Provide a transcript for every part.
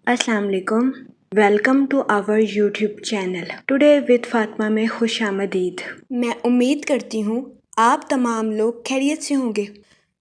अस्सलाम वालेकुम। Welcome to our YouTube channel today with Fatima में खुश आमदीद। मैं उम्मीद करती हूँ आप तमाम लोग खैरियत से होंगे।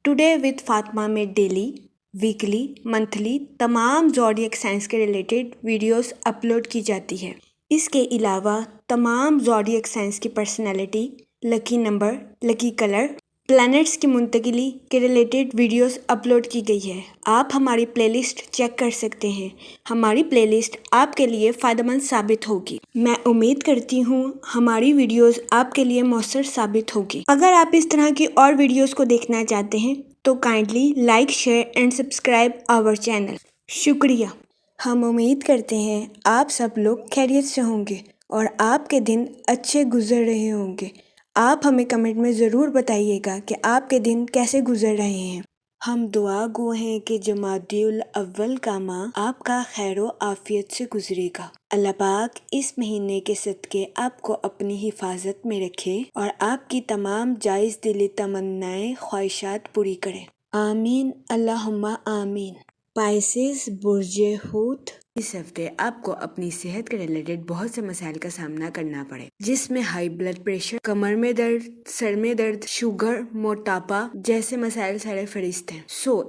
टुडे विद फातिमा में डेली, वीकली, मंथली तमाम ज़ोडिएक साइंस के रिलेटेड वीडियोस अपलोड की जाती है। इसके अलावा तमाम ज़ोडिएक साइंस की personality, lucky number, lucky colour, planets की मुंतकिली के रिलेटेड वीडियोस अपलोड की गई है। आप हमारी प्लेलिस्ट चेक कर सकते हैं। हमारी प्लेलिस्ट आपके लिए फ़ायदेमंद साबित होगी। मैं उम्मीद करती हूँ हमारी वीडियोस आपके लिए मौसर साबित होगी। अगर आप इस तरह की और वीडियोस को देखना चाहते हैं तो kindly like, share and subscribe our channel. शुक्रिया। हम उम्मीद करते हैं आप सब लोग खैरियत से होंगे और आपके दिन अच्छे गुजर रहे होंगे। आप हमें कमेंट में ज़रूर बताइएगा कि आपके दिन कैसे गुजर रहे हैं। हम दुआ गो हैं कि जमादिउल अव्वल का माह आपका खैरो आफियत से गुजरेगा। अल्लाह पाक इस महीने के सदके आपको अपनी हिफाजत में रखे और आपकी तमाम जायज़ दिली तमन्नाएं ख्वाहिशात पूरी करे। आमीन अल्लाहुम्मा आमीन। पाइसेस बुर्जे हूत, इस हफ्ते आपको अपनी सेहत के रिलेटेड बहुत से मसाइल का सामना करना पड़े, जिसमें हाई ब्लड प्रेशर, कमर में दर्द, सर में दर्द, शुगर, मोटापा जैसे मसाइल सारे फरिश्त हैं।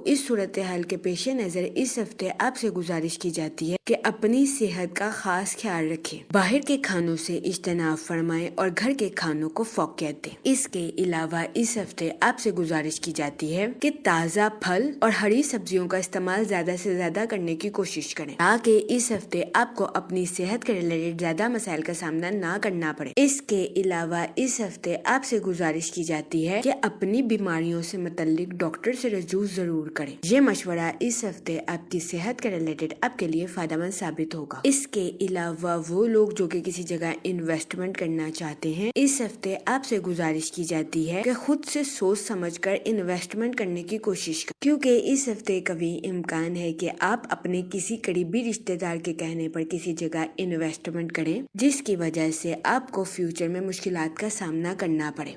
इस सूरत हाल के पेश नज़र इस हफ्ते आपसे गुजारिश की जाती है कि अपनी सेहत का खास ख्याल रखें। बाहर के खानों से इज्तनाब फरमाएं और घर के खानों को फौकियत दें। इसके अलावा इस हफ्ते आपसे गुजारिश की जाती है कि ताज़ा फल और हरी सब्जियों का इस्तेमाल ज़्यादा से ज़्यादा करने की कोशिश करें ताकि इस हफ्ते आपको अपनी सेहत के रिलेटेड ज़्यादा मसाइल का सामना ना करना पड़े। इसके अलावा इस हफ्ते आपसे गुजारिश की जाती है कि अपनी बीमारियों से मुतल्लिक डॉक्टर से रजू जरूर करें। ये मशवरा इस हफ्ते आपकी सेहत के रिलेटेड आपके लिए फायदेमंद साबित होगा। इसके अलावा वो लोग जो कि किसी जगह इन्वेस्टमेंट करना चाहते हैं, इस हफ्ते आपसे गुजारिश की जाती है कि खुद से सोच समझकर इन्वेस्टमेंट करने की कोशिश करें, क्योंकि इस हफ्ते कभी इम्कान है कि आप अपने किसी करीबी रिश्तेदार के कहने पर किसी जगह इन्वेस्टमेंट करें, जिसकी वजह से आपको फ्यूचर में मुश्किलात का सामना करना पड़े।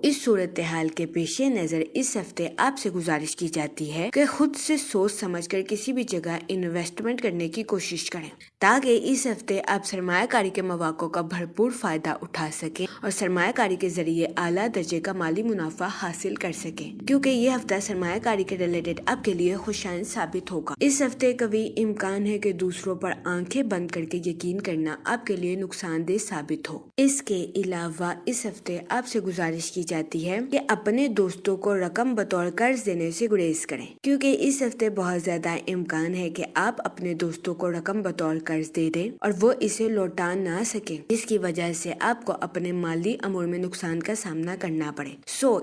इस सूरत हाल के पेश नज़र इस हफ्ते आपसे गुजारिश की जाती है कि खुद से सोच समझकर किसी भी जगह इन्वेस्टमेंट करने की कोशिश करें ताकि इस हफ्ते आप सरमायाकारी के मौक़ों का भरपूर फायदा उठा सकें और सरमायाकारी के जरिए आला दर्जे का माली मुनाफा हासिल कर सकें, क्योंकि ये हफ्ता सरमायाकारी के रिलेटेड आपके लिए खुशाइन साबित होगा। इस हफ्ते कभी इम्कान है कि दूसरों पर आंखें बंद करके यकीन करना आपके लिए नुकसानदेह साबित हो। इसके अलावा इस हफ्ते आपसे गुजारिश की जाती है कि अपने दोस्तों को रकम बतौर कर्ज देने से गुरेज करें, क्योंकि इस हफ्ते बहुत ज्यादा इम्कान है कि आप अपने दोस्तों को रकम बतौर कर्ज दे दें और वो इसे लौटा ना सके, जिसकी वजह से आपको अपने माली अमूर में नुकसान का सामना करना पड़े।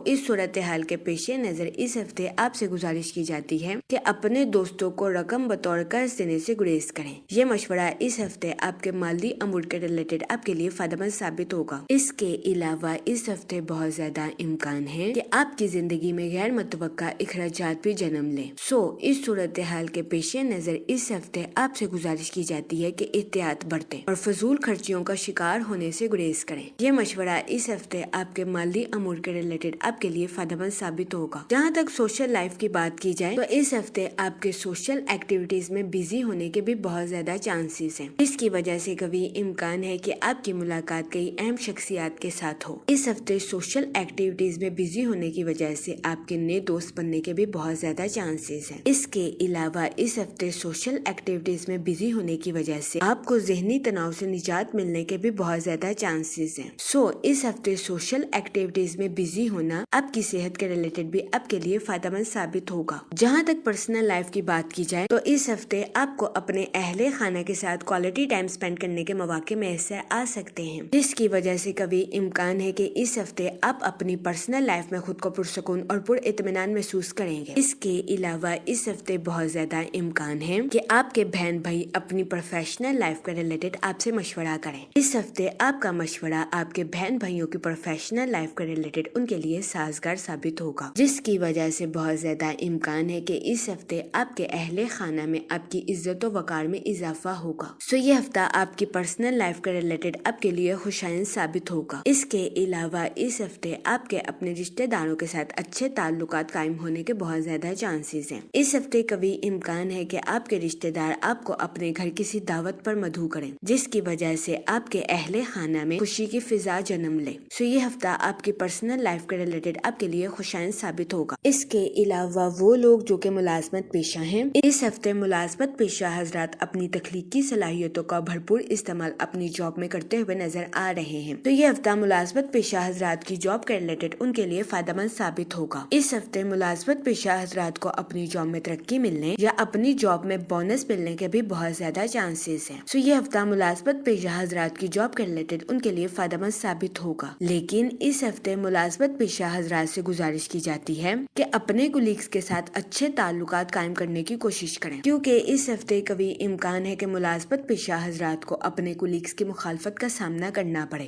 इस सूरत हाल के पेश नज़र इस हफ्ते आपसे गुजारिश की जाती है कि अपने दोस्तों को रकम बतौर कर्ज देने से गुरेज करें। ये मशवरा इस हफ्ते आपके माली अमूर के रिलेटेड आपके लिए फायदेमंद साबित होगा। इसके अलावा इस हफ्ते बहुत ज्यादा इम्कान है कि आपकी जिंदगी में गैर मुतवक्का इखराजात भी जन्म लें। इस सूरत हाल के पेश नज़र इस हफ्ते आपसे गुजारिश की जाती है कि एहतियात बरतें और फजूल खर्चियों का शिकार होने से गुरेज करें। ये मशवरा इस हफ्ते आपके माली अमूर के रिलेटेड आपके लिए फायदेमंद साबित होगा। जहाँ तक सोशल लाइफ की बात की जाए तो इस हफ्ते आपके सोशल एक्टिविटीज में बिजी होने के भी बहुत ज्यादा चांसेस हैं, जिसकी वजह से कभी इम्कान है कि आपकी मुलाकात कई अहम शख्सियात के साथ हो। इस हफ्ते सोशल एक्टिविटीज में बिजी होने की वजह से आपके नए दोस्त बनने के भी बहुत ज्यादा चांसेस हैं। इसके अलावा इस हफ्ते सोशल एक्टिविटीज में बिजी होने की वजह से आपको ज़हनी तनाव से निजात मिलने के भी बहुत ज्यादा चांसेस हैं। इस हफ्ते सोशल एक्टिविटीज में बिजी होना आपकी सेहत के रिलेटेड भी आपके लिए फायदेमंद साबित होगा। जहाँ तक पर्सनल लाइफ की बात की जाए तो इस हफ्ते आपको अपने अहले खाना के साथ क्वालिटी टाइम स्पेंड करने के मौके मैसर आ सकते हैं, जिसकी वजह से कभी इम्कान है कि इस हफ्ते आप अपनी पर्सनल लाइफ में खुद को पुरसकून और पुरइत्मीनान महसूस करेंगे। इसके अलावा इस हफ्ते बहुत ज्यादा इम्कान है कि आपके बहन भाई अपनी प्रोफेशनल लाइफ के रिलेटेड आपसे मशवरा करें। इस हफ्ते आपका मशवरा आपके बहन भाइयों की प्रोफेशनल लाइफ के रिलेटेड उनके लिए साजगार साबित होगा, जिसकी वजह से बहुत ज्यादा इम्कान है कि इस हफ्ते आपके अहले खाना में आपकी इज्जत व वकार کاروبار میں اضافہ ہوگا. یہ ہفتہ آپ کی پرسنل لائف کے ریلیٹڈ آپ کے لیے خوشائند ثابت ہوگا. اس کے علاوہ اس ہفتے آپ کے اپنے رشتہ داروں کے ساتھ اچھے تعلقات قائم ہونے کے بہت زیادہ چانسز ہیں. اس ہفتے قوی امکان ہے کہ آپ کے رشتہ دار آپ کو اپنے گھر کسی دعوت پر مدعو کریں، جس کی وجہ سے آپ کے اہل خانہ میں خوشی کی فضا جنم لے. یہ ہفتہ آپ کی پرسنل لائف کے ریلیٹڈ آپ کے لیے خوشائند ثابت ہوگا. اس کے علاوہ وہ لوگ جو کہ ملازمت پیشہ ہیں، اس ہفتے ملازمت پیشہ حضرات اپنی تخلیقی صلاحیتوں کا بھرپور استعمال اپنی جاب میں کرتے ہوئے نظر آ رہے ہیں. یہ ہفتہ ملازمت پیشہ حضرات کی جاب کے ریلیٹڈ ان کے لیے فائدہ مند ثابت ہوگا. اس ہفتے ملازمت پیشہ حضرات کو اپنی جاب میں ترقی ملنے یا اپنی جاب میں بونس ملنے کے بھی بہت زیادہ چانسز ہیں. یہ ہفتہ ملازمت پیشہ حضرات کی جاب کے ریلیٹڈ ان کے لیے فائدہ مند ثابت ہوگا. لیکن اس ہفتے ملازمت پیشہ حضرات سے گزارش کی جاتی ہے کہ اپنے کولیگز کے ساتھ اچھے تعلقات قائم کرنے کی کوشش کریں، کیونکہ اس ہفتے قوی امکان ہے کہ ملازمت پیشہ حضرات کو اپنے کولیگز کی مخالفت کا سامنا کرنا پڑے.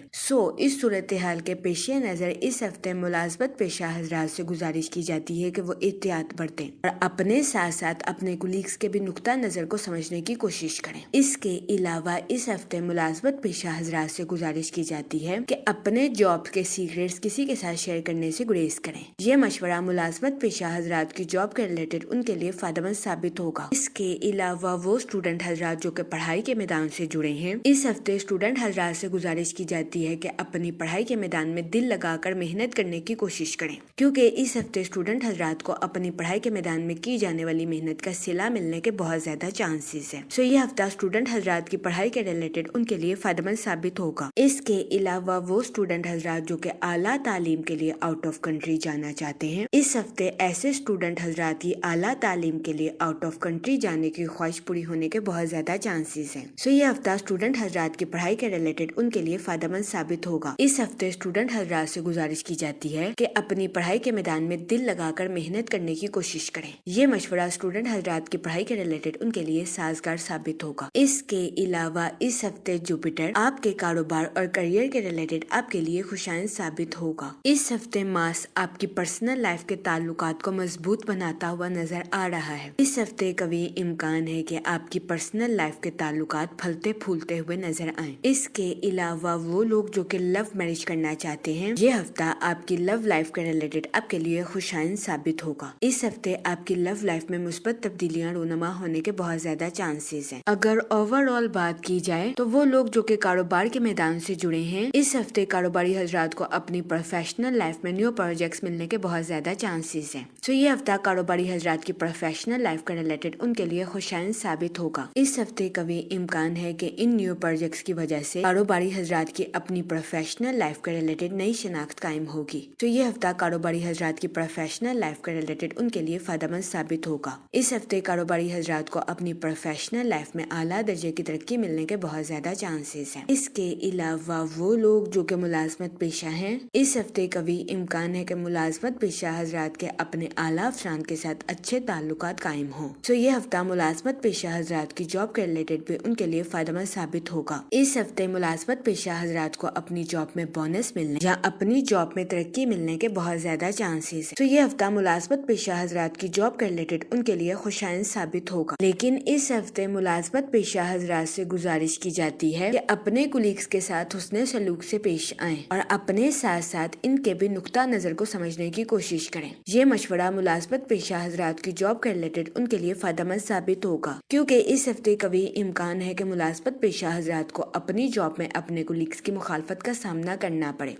اس صورتحال کے پیش نظر اس ہفتے ملازمت پیشہ حضرات سے گزارش کی جاتی ہے کہ وہ احتیاط برتیں اور اپنے ساتھ ساتھ اپنے کولیگز کے بھی نقطہ نظر کو سمجھنے کی کوشش کریں. اس کے علاوہ اس ہفتے ملازمت پیشہ حضرات سے گزارش کی جاتی ہے کہ اپنے جاب کے سیکریٹس کسی کے ساتھ شیئر کرنے سے گریز کریں. یہ مشورہ ملازمت پیشہ حضرات کی جاب کے ریلیٹڈ ان کے لیے فائدہ مند ثابت ہوگا. اس کے علاوہ وہ اسٹوڈنٹ حضرات جو کہ پڑھائی کے میدان سے جڑے ہیں، اس ہفتے اسٹوڈنٹ حضرات سے گزارش کی جاتی ہے کہ اپنی پڑھائی کے میدان میں دل لگا کر محنت کرنے کی کوشش کریں، کیونکہ اس ہفتے اسٹوڈنٹ حضرات کو اپنی پڑھائی کے میدان میں کی جانے والی محنت کا صلہ ملنے کے بہت زیادہ چانسز ہیں. یہ ہفتہ اسٹوڈنٹ حضرات کی پڑھائی کے ریلیٹڈ ان کے لیے فائدہ مند ثابت ہوگا. اس کے علاوہ وہ اسٹوڈنٹ حضرات جو کہ اعلیٰ تعلیم کے لیے آؤٹ آف کنٹری جانا چاہتے ہیں، اس ہفتے ایسے اسٹوڈنٹ حضرات کی اعلیٰ تعلیم کے لیے آؤٹ آف کنٹری جانے کی خواہش پوری ہونے کے بہت زیادہ چانسز ہیں. یہ ہفتہ اسٹوڈنٹ حضرات کی پڑھائی کے ریلیٹڈ ان کے لیے فائدہ مند ثابت ہوگا. اس ہفتے اسٹوڈنٹ حضرات سے گزارش کی جاتی ہے کہ اپنی پڑھائی کے میدان میں دل لگا کر محنت کرنے کی کوشش کریں. یہ مشورہ اسٹوڈنٹ حضرات کی پڑھائی کے ریلیٹڈ ان کے لیے سازگار ثابت ہوگا. اس کے علاوہ اس ہفتے جوپیٹر آپ کے کاروبار اور کیریئر کے ریلیٹڈ آپ کے لیے خوشائند ثابت ہوگا. اس ہفتے مارس آپ کی پرسنل لائف کے تعلقات کو مضبوط بناتا ہوا نظر آ رہا ہے. اس ہفتے قوی امکان ہے کہ آپ کی پرسنل لائف کے تعلقات پھلتے پھولتے ہوئے نظر آئیں. اس کے علاوہ وہ لوگ جو کہ لو میرج کرنا چاہتے ہیں، یہ ہفتہ آپ کی لو لائف کے ریلیٹڈ آپ کے لیے خوشائند ثابت ہوگا. اس ہفتے آپ کی لو لائف میں مثبت تبدیلیاں رونما ہونے کے بہت زیادہ چانسز ہیں. اگر اوور آل بات کی جائے تو وہ لوگ جو کہ کاروبار کے میدان سے جڑے ہیں، اس ہفتے کاروباری حضرات کو اپنی پروفیشنل لائف میں نیو پروجیکٹس ملنے کے بہت زیادہ چانسز ہیں. یہ ہفتہ کاروباری حضرات کی پروفیشنل لائف کا ریلیٹڈ ان کے لیے خوشائند ثابت ہوگا. اس ہفتے قوی امکان ہے کہ ان نیو پروجیکٹس کی وجہ سے کاروباری حضرات کی اپنی پروفیشنل لائف کے ریلیٹڈ نئی شناخت قائم ہوگی. یہ ہفتہ کاروباری حضرات کی پروفیشنل لائف کے ریلیٹڈ ان کے لیے فائدہ مند ثابت ہوگا. اس ہفتے کاروباری حضرات کو اپنی پروفیشنل لائف میں اعلیٰ درجے کی ترقی ملنے کے بہت زیادہ چانسز ہیں. اس کے علاوہ وہ لوگ جو کہ ملازمت پیشہ ہیں، اس ہفتے قوی امکان ہے کہ ملازمت پیشہ حضرات کے اپنے اعلیٰ افسران کے ساتھ اچھے تعلقات قائم ہوں. یہ ہفتہ ملازمت پیشہ حضرات کی جاب کے ریلیٹڈ بھی ان کے لیے فائدہ مند ثابت ہوگا. اس ہفتے ملازمت پیشہ حضرات کو اپنی جاب میں بونس ملنے یا اپنی جاب میں ترقی ملنے کے بہت زیادہ چانسز ہیں. یہ ہفتہ ملازمت پیشہ حضرات کی جاب کے ریلیٹڈ ان کے لیے خوشائند ثابت ہوگا. لیکن اس ہفتے ملازمت پیشہ حضرات سے گزارش کی جاتی ہے کہ اپنے کولیگز کے ساتھ حسن سلوک سے پیش آئیں اور اپنے ساتھ ساتھ ان کے بھی نقطہ نظر کو سمجھنے کی کوشش کریں. یہ مشورہ ملازمت پیشہ حضرات کی جاب کے ریلیٹڈ ان کے لیے فائدہ مند ثابت ہوگا، کیونکہ اس ہفتے قوی امکان ہے کہ ملازمت پیشہ حضرات کو اپنی جاب میں اپنے کولیگز کی مخالفت کا سامنا کرنا پڑے.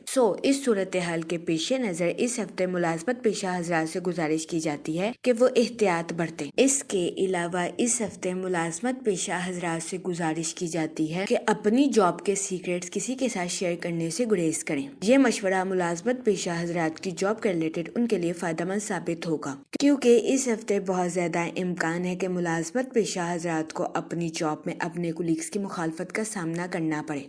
اس صورتحال کے پیش نظر اس ہفتے ملازمت پیشہ حضرات سے گزارش کی جاتی ہے کہ وہ احتیاط برتیں. اس کے علاوہ اس ہفتے ملازمت پیشہ حضرات سے گزارش کی جاتی ہے کہ اپنی جاب کے سیکریٹس کسی کے ساتھ شیئر کرنے سے گریز کریں. یہ مشورہ ملازمت پیشہ حضرات کی جاب کے ریلیٹڈ ان کے لیے فائدہ مند ثابت ہوگا، کیونکہ اس ہفتے بہت زیادہ امکان ہے کہ ملازمت پیشہ حضرات کو اپنی جاب میں اپنے کولیگز کی مخالفت کا سامنا کرنا پڑے.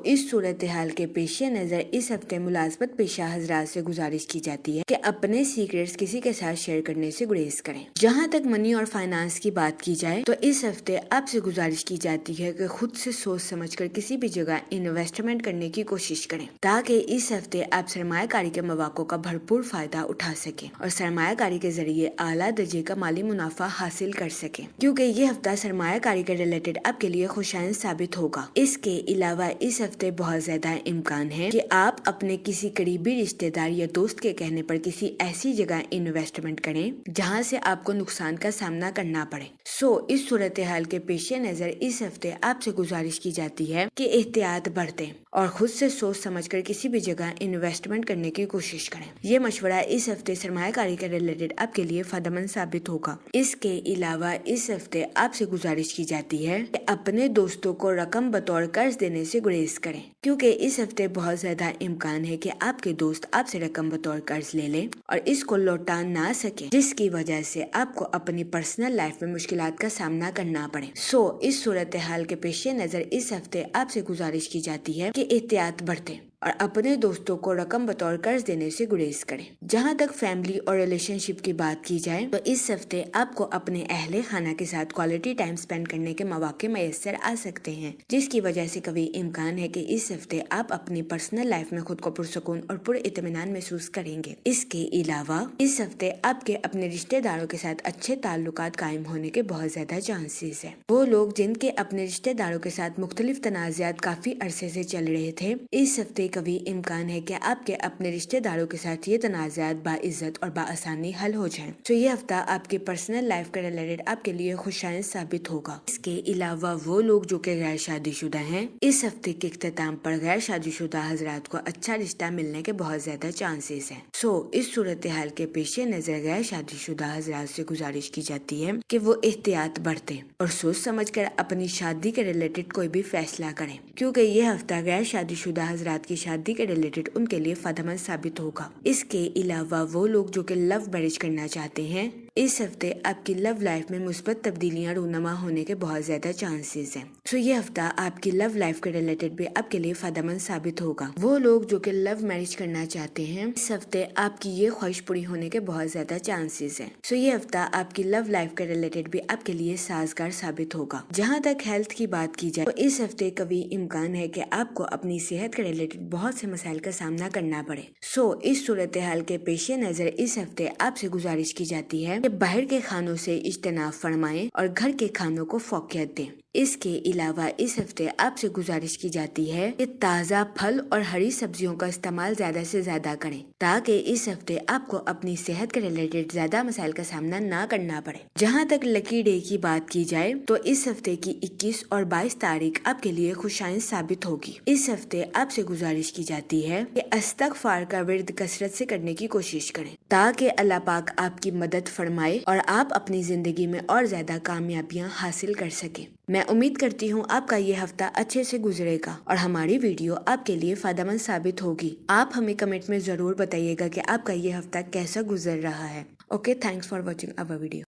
اس صورتحال کے پیش نظر اس ہفتے ملازمت پیشہ حضرات سے گزارش کی جاتی ہے کہ اپنے سیکریٹس کسی کے ساتھ شیئر کرنے سے گریز کریں. جہاں تک منی اور فائنانس کی بات کی جائے تو اس ہفتے آپ سے گزارش کی جاتی ہے کہ خود سے سوچ سمجھ کر کسی بھی جگہ انویسٹمنٹ کرنے کی کوشش کریں، تاکہ اس ہفتے آپ سرمایہ کاری کے مواقع کا بھرپور فائدہ اٹھا سکیں اور سرمایہ کاری کے ذریعے लिए आला दर्जे का माली मुनाफा हासिल कर सके, क्योंकि ये हफ्ता सरमाया कारी के रिलेटेड आपके लिए खुशाइन साबित होगा। इसके अलावा इस हफ्ते बहुत ज्यादा इम्कान है कि आप अपने किसी करीबी रिश्तेदार या दोस्त के कहने पर किसी ऐसी जगह इन्वेस्टमेंट करें जहां से आपको नुकसान का सामना करना पड़े। इस सूरत हाल के पेश नजर इस हफ्ते आपसे गुजारिश की जाती है कि एहतियात बरतें और खुद से सोच समझकर किसी भी जगह इन्वेस्टमेंट करने की कोशिश करें। ये मशवरा इस हफ्ते सरमायाकारी के रिलेटेड आपके लिए फायदेमंद साबित होगा। इसके अलावा इस हफ्ते आपसे गुजारिश की जाती है कि अपने दोस्तों को रकम बतौर कर्ज देने से गुरेज करें, क्योंकि इस हफ्ते बहुत ज्यादा इम्कान है कि आपके दोस्त आपसे रकम बतौर कर्ज ले लें और इसको लौटा ना सके, जिसकी वजह से आपको अपनी पर्सनल लाइफ में मुश्किलात का सामना करना पड़े। इस सूरत हाल के पेश नजर इस हफ्ते आपसे गुजारिश की जाती है कि एहतियात बरतें और अपने दोस्तों को रकम बतौर कर्ज देने से गुरेज करें। जहां तक फैमिली और रिलेशनशिप की बात की जाए तो इस हफ्ते आपको अपने अहले खाना के साथ क्वालिटी टाइम स्पेंड करने के मौके मैसर आ सकते हैं, जिसकी वजह से कभी इम्कान है कि इस हफ्ते आप अपनी पर्सनल लाइफ में खुद को पुरसकून और पुरइत्मीनान महसूस करेंगे। इसके अलावा इस हफ्ते आपके अपने रिश्तेदारों के साथ अच्छे ताल्लुकात कायम होने के बहुत ज्यादा चांसेस है। वो लोग जिनके अपने रिश्तेदारों के साथ मुख्तलिफ तनाज़ात काफी अरसे से चल रहे थे, इस हफ्ते कभी इम्कान है कि आपके अपने रिश्तेदारों के साथ ये तनाज़ात बाइज्जत और बाआसानी हल हो जाएं। ये हफ्ता आपकी पर्सनल लाइफ के रिलेटेड आपके लिए खुशाइन साबित होगा। इसके अलावा वो लोग जो कि गैर शादीशुदा हैं, इस हफ्ते के इख्तिताम पर गैर शादीशुदा हजरात को अच्छा रिश्ता मिलने के बहुत ज्यादा चांसेस हैं। इस सूरत हाल के पेश नजर गैर शादीशुदा हजरात से गुजारिश की जाती है कि वो एहतियात बरतें और सोच समझ कर अपनी शादी के रिलेटेड कोई भी फैसला करें, क्योंकि ये हफ्ता गैर शादीशुदा हजरात की शादी के रिलेटेड उनके लिए फायदेमंद साबित होगा। इसके अलावा वो लोग जो कि लव मैरिज करना चाहते हैं, इस हफ्ते आपकी लव लाइफ में मुस्बत तब्दीलियां रूनमा होने के बहुत ज्यादा चांसेस हैं। ये हफ्ता आपकी लव लाइफ के रिलेटेड भी आपके लिए फायदेमंद साबित होगा। वो लोग जो कि लव मैरिज करना चाहते हैं, इस हफ्ते आपकी ये ख्वाहिश पूरी होने के बहुत ज्यादा चांसेस हैं। ये हफ्ता आपकी लव लाइफ के रिलेटेड भी आपके लिए साजगार साबित होगा। जहाँ तक हेल्थ की बात की जाए तो इस हफ्ते कभी इम्कान है कि आपको अपनी सेहत के रिलेटेड बहुत से मसाइल का सामना करना पड़े। इस सूरत हाल के पेश नजर इस हफ्ते आपसे गुजारिश की जाती है कि बाहर के खानों से इज्तनाब फरमाएं और घर के खानों को फौकियत दें। इसके अलावा इस हफ्ते आपसे गुजारिश की जाती है कि ताज़ा फल और हरी सब्जियों का इस्तेमाल ज्यादा से ज्यादा करें, ताकि इस हफ्ते आपको अपनी सेहत के रिलेटेड ज्यादा मसाइल का सामना ना करना पड़े। जहाँ तक लकी डे की बात की जाए तो इस हफ्ते की 21 और 22 तारीख आपके लिए खुशाइन साबित होगी। इस हफ्ते आपसे गुजारिश की जाती है कि इस्तगफार का विर्द कसरत से करने की कोशिश करें, ताकि अल्लाह पाक आपकी मदद फरमाए और आप अपनी जिंदगी में और ज्यादा कामयाबियां हासिल कर सके। मैं उम्मीद करती हूँ आपका ये हफ्ता अच्छे से गुजरेगा और हमारी वीडियो आपके लिए फायदेमंद साबित होगी। आप हमें कमेंट में जरूर बताइएगा कि आपका ये हफ्ता कैसा गुजर रहा है। Okay, thanks for watching our video.